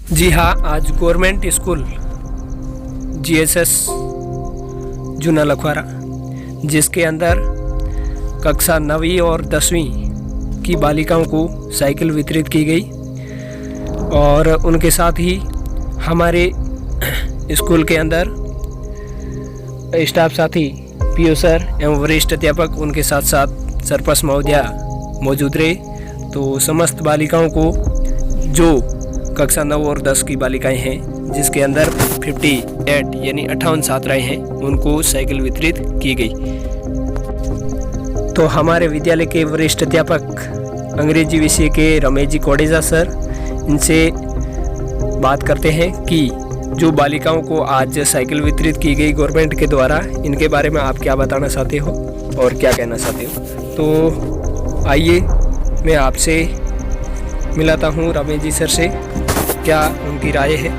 जी हाँ, आज government school GSS जूना लखवारा, जिसके अंदर कक्षा 9वीं और 10वीं की बालिकाओं को साइकिल वितरित की गई और उनके साथ ही हमारे स्कूल के अंदर स्टाफ साथी PO सर एवं वरिष्ठ अध्यापक उनके साथ साथ सरपंच महोदया मौजूद रहे। तो समस्त बालिकाओं को जो कक्षा 9 और 10 की बालिकाएं हैं, जिसके अंदर 58 यानी 58 छात्राएं हैं, उनको साइकिल वितरित की गई। तो हमारे विद्यालय के वरिष्ठ अध्यापक अंग्रेजी विषय के रमेश जी कोडेजा सर, इनसे बात करते हैं कि जो बालिकाओं को आज साइकिल वितरित की गई गवर्नमेंट के द्वारा, इनके बारे में आप क्या बताना चाहते हो और क्या कहना चाहते हो। तो आइए मैं आपसे मिलाता हूँ रमेश जी सर से, क्या उनकी राय है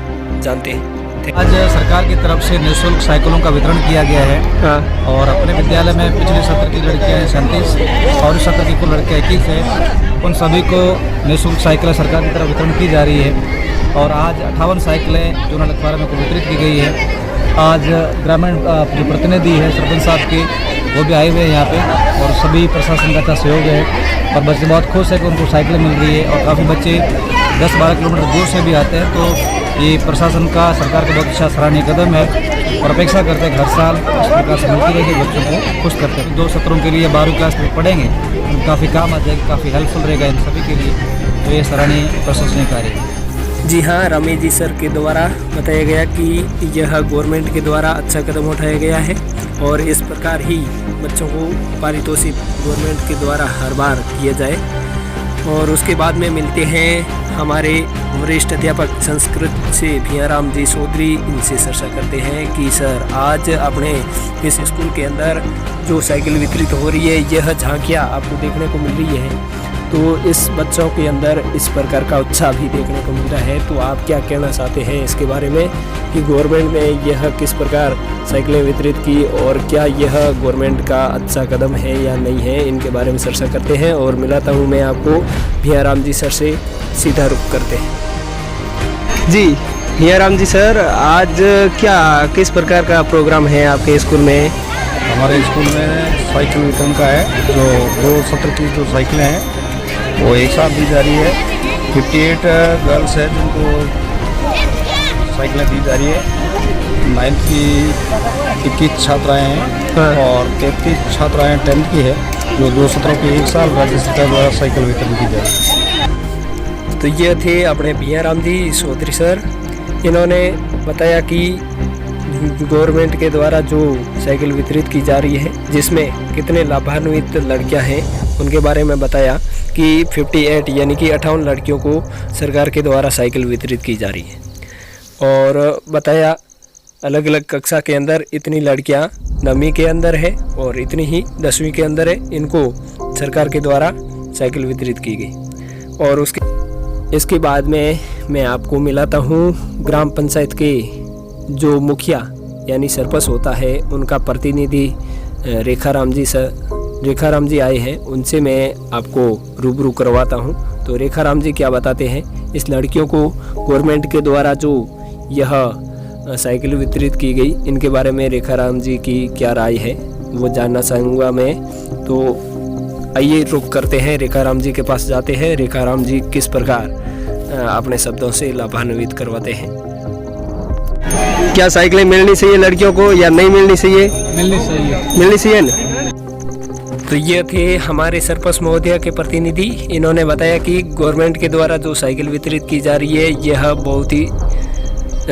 जानते हैं। आज सरकार की तरफ से निःशुल्क साइकिलों का वितरण किया गया है। हाँ। और अपने विद्यालय में पिछले सत्र की लड़कियां 37 और इस सत्र की कुल लड़कियां 21 है। उन सभी को निःशुल्क साइकिलें सरकार की तरफ वितरण की जा रही है और आज 58 साइकिलें जूना लखवारा में वितरित की गई है। आज ग्रामीण जो प्रतिनिधि है सरपंच साहब के, वो भी आए हुए हैं यहाँ पे और सभी प्रशासन का अच्छा सहयोग है और बच्चे बहुत खुश है कि उनको साइकिलें मिल रही है और काफ़ी बच्चे 10-12 किलोमीटर दूर से भी आते हैं। तो ये प्रशासन का, सरकार का बहुत अच्छा सराहनीय कदम है और अपेक्षा करते हैं हर साल इस प्रकार से मिलती रहेगी, बच्चों को खुश करते हैं। 2 सत्रों के लिए 12वीं क्लास में पढ़ेंगे, तो काफ़ी काम आ जाएगी, काफ़ी हेल्पफुल रहेगा इन सभी के लिए। तो ये सराहनीय प्रशंसनीय कार्य है। जी हाँ, रमेश जी सर के द्वारा बताया गया कि यह गवर्नमेंट के द्वारा अच्छा कदम उठाया गया है और इस प्रकार ही बच्चों को पारितोषिक गवर्नमेंट के द्वारा हर बार किया जाए। और उसके बाद में मिलते हैं हमारे वरिष्ठ अध्यापक संस्कृत से भैयाराम जी चौधरी, इनसे चर्चा करते हैं कि सर आज अपने इस स्कूल के अंदर जो साइकिल वितरित हो रही है, यह झांकियाँ आपको देखने को मिल रही है, तो इस बच्चों के अंदर इस प्रकार का उत्साह भी देखने को मिल रहा है। तो आप क्या कहना चाहते हैं इसके बारे में कि गवर्नमेंट ने यह किस प्रकार साइकिलें वितरित की और क्या यह गवर्नमेंट का अच्छा कदम है या नहीं है, इनके बारे में चर्चा करते हैं। और मिलाता हूं मैं आपको भैयाराम जी सर से, सीधा रुख करते हैं। जी भैयाराम जी सर, आज क्या किस प्रकार का प्रोग्राम है आपके स्कूल में? हमारे स्कूल में साइकिल वितरण का है। जो 2 सत्र की जो साइकिलें हैं वो एक साथ दी जा रही है। 58 गर्ल्स है जिनको साइकिलें दी जा रही है। 9th की 21 छात्राएँ हैं। हाँ। और 33 छात्राएँ 10th की है, जो 2 सत्रों की एक साल राज्य सरकार द्वारा साइकिल वितरण की जा रही है। तो ये थे अपने भैयाराम जी चौधरी सर। इन्होंने बताया कि गवर्नमेंट के द्वारा जो साइकिल वितरित की जा रही है, जिसमें कितने लाभान्वित लड़कियां हैं, उनके बारे में बताया कि 58 यानी कि 58 लड़कियों को सरकार के द्वारा साइकिल वितरित की जा रही है। और बताया अलग अलग कक्षा के अंदर इतनी लड़कियां 9वीं के अंदर है और इतनी ही 10वीं के अंदर है, इनको सरकार के द्वारा साइकिल वितरित की गई। और इसके बाद में मैं आपको मिलाता हूँ ग्राम पंचायत के जो मुखिया यानी सरपंच होता है, उनका प्रतिनिधि रेखाराम जी आए हैं, उनसे मैं आपको रूबरू करवाता हूं। तो रेखाराम जी क्या बताते हैं इस लड़कियों को गवर्नमेंट के द्वारा जो यह साइकिल वितरित की गई, इनके बारे में रेखाराम जी की क्या राय है वो जानना चाहूँगा मैं। तो आइए रुक करते हैं, रेखाराम जी के पास जाते हैं। रेखाराम जी किस प्रकार अपने शब्दों से लाभान्वित करवाते हैं। क्या साइकिलें मिलनी चाहिए लड़कियों को या नहीं मिलनी चाहिए? मिलनी चाहिए ना। तो ये थे हमारे सरपंच महोदय के प्रतिनिधि। इन्होंने बताया कि गवर्नमेंट के द्वारा जो साइकिल वितरित की जा रही है, यह बहुत ही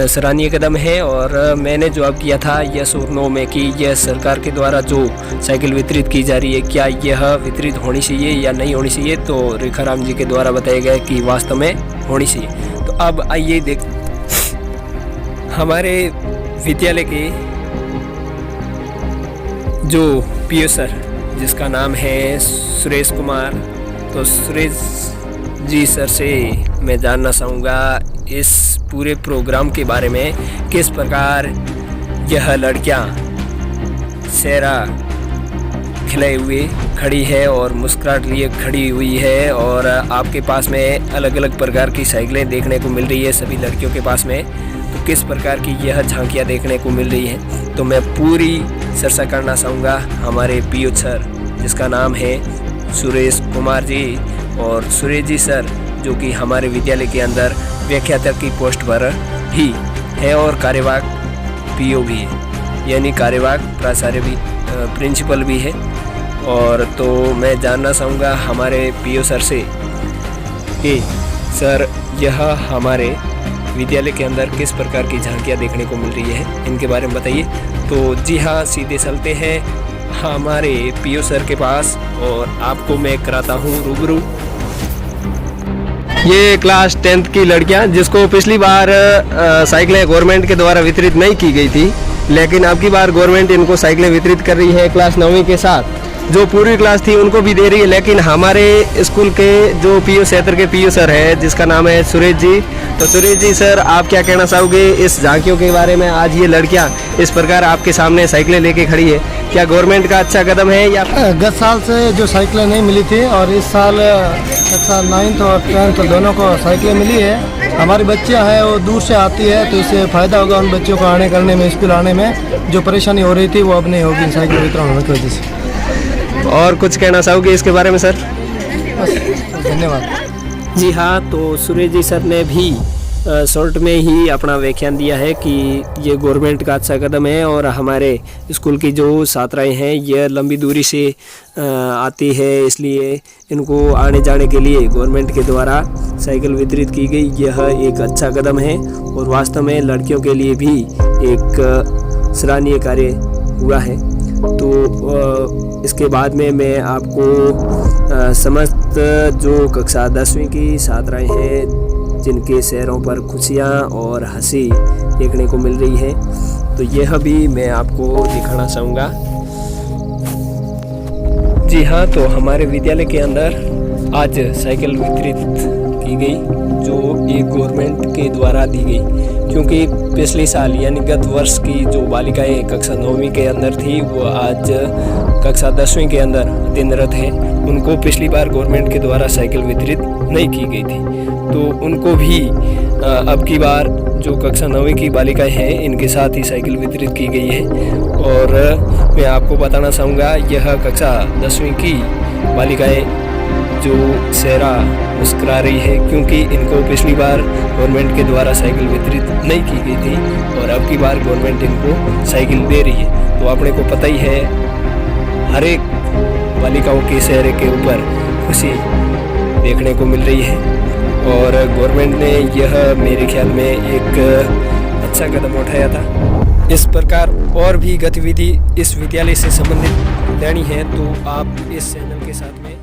सराहनीय कदम है। और मैंने जवाब किया था यस और नो में कि यह सरकार के द्वारा जो साइकिल वितरित की जा रही है, क्या यह वितरित होनी चाहिए या नहीं होनी चाहिए। तो रेखाराम जी के द्वारा बताया गया कि वास्तव में होनी चाहिए। तो अब आइए देख हमारे विद्यालय के जो PO सर, जिसका नाम है सुरेश कुमार, तो सुरेश जी सर से मैं जानना चाहूँगा इस पूरे प्रोग्राम के बारे में, किस प्रकार यह लड़कियाँ सेरा खिलाए हुए खड़ी है और मुस्कुराहट लिए खड़ी हुई है। और आपके पास में अलग अलग प्रकार की साइकिलें देखने को मिल रही है सभी लड़कियों के पास में। तो किस प्रकार की यह झांकियाँ देखने को मिल रही हैं, तो मैं पूरी चर्चा करना चाहूँगा हमारे पीओ सर, जिसका नाम है सुरेश कुमार जी। और सुरेश जी सर जो कि हमारे विद्यालय के अंदर व्याख्याता की पोस्ट पर भी है और कार्यवाहक पीओ भी है, यानी कार्यवाहक प्राचार्य भी, प्रिंसिपल भी है। और तो मैं जानना चाहूँगा हमारे पीओ सर से कि सर यह हमारे विद्यालय के अंदर किस प्रकार की झांकियाँ देखने को मिल रही है, इनके बारे में बताइए। तो जी हाँ, सीधे चलते हैं हमारे पीओ सर के पास और आपको मैं कराता हूँ रूबरू। ये क्लास 10th की लड़कियां जिसको पिछली बार साइकिलें गवर्नमेंट के द्वारा वितरित नहीं की गई थी, लेकिन अब की बार गवर्नमेंट इनको साइकिलें वितरित कर रही है क्लास 9वीं के साथ। जो पूरी क्लास थी उनको भी दे रही है, लेकिन हमारे स्कूल के जो पीओ क्षेत्र के पीओ सर है जिसका नाम है सुरेश जी। तो सुरेश जी सर, आप क्या कहना चाहोगे इस झांकियों के बारे में? आज ये लड़कियां इस प्रकार आपके सामने साइकिलें लेके खड़ी है, क्या गवर्नमेंट का अच्छा कदम है या? गत साल से जो साइकिलें नहीं मिली थी और इस साल कक्षा 9th और 10th दोनों को साइकिलें मिली है। हमारी बच्चियां हैं वो दूर से आती है, तो इससे फ़ायदा होगा उन बच्चों को आने करने में, स्कूल आने में जो परेशानी हो रही थी वो अब नहीं होगी साइकिल वितरण होने की वजह से। और कुछ कहना चाहोगे इसके बारे में सर? बस, धन्यवाद। जी हाँ, तो सुरेश जी सर ने भी शॉर्ट में ही अपना व्याख्यान दिया है कि ये गवर्नमेंट का अच्छा कदम है और हमारे स्कूल की जो छात्राएं हैं ये लंबी दूरी से आती है, इसलिए इनको आने जाने के लिए गवर्नमेंट के द्वारा साइकिल वितरित की गई। यह एक अच्छा कदम है और वास्तव में लड़कियों के लिए भी एक सराहनीय कार्य हुआ है। तो इसके बाद में मैं आपको समस्त जो कक्षा 10वीं की छात्राएं हैं जिनके चेहरों पर खुशियाँ और हंसी देखने को मिल रही है, तो यह भी मैं आपको दिखाना चाहूँगा। जी हाँ, तो हमारे विद्यालय के अंदर आज साइकिल वितरित की गई जो एक गवर्नमेंट के द्वारा दी गई, क्योंकि पिछले साल यानी गत वर्ष की जो बालिकाएं कक्षा 9वीं के अंदर थी वो आज कक्षा 10वीं के अंदर अध्ययनरत हैं। उनको पिछली बार गवर्नमेंट के द्वारा साइकिल वितरित नहीं की गई थी, तो उनको भी अब की बार जो कक्षा 9वीं की बालिकाएं हैं इनके साथ ही साइकिल वितरित की गई है। और मैं आपको बताना चाहूँगा यह कक्षा 10वीं की बालिकाएं जो चेहरा मुस्कुरा रही है, क्योंकि इनको पिछली बार गवर्नमेंट के द्वारा साइकिल वितरित नहीं की गई थी और अब की बार गवर्नमेंट इनको साइकिल दे रही है। तो आपने को पता ही है हर एक बालिकाओं के चेहरे के ऊपर खुशी देखने को मिल रही है और गवर्नमेंट ने यह मेरे ख्याल में एक अच्छा कदम उठाया था। इस प्रकार और भी गतिविधि इस विद्यालय से संबंधित लेनी है तो आप इस चैनल के साथ में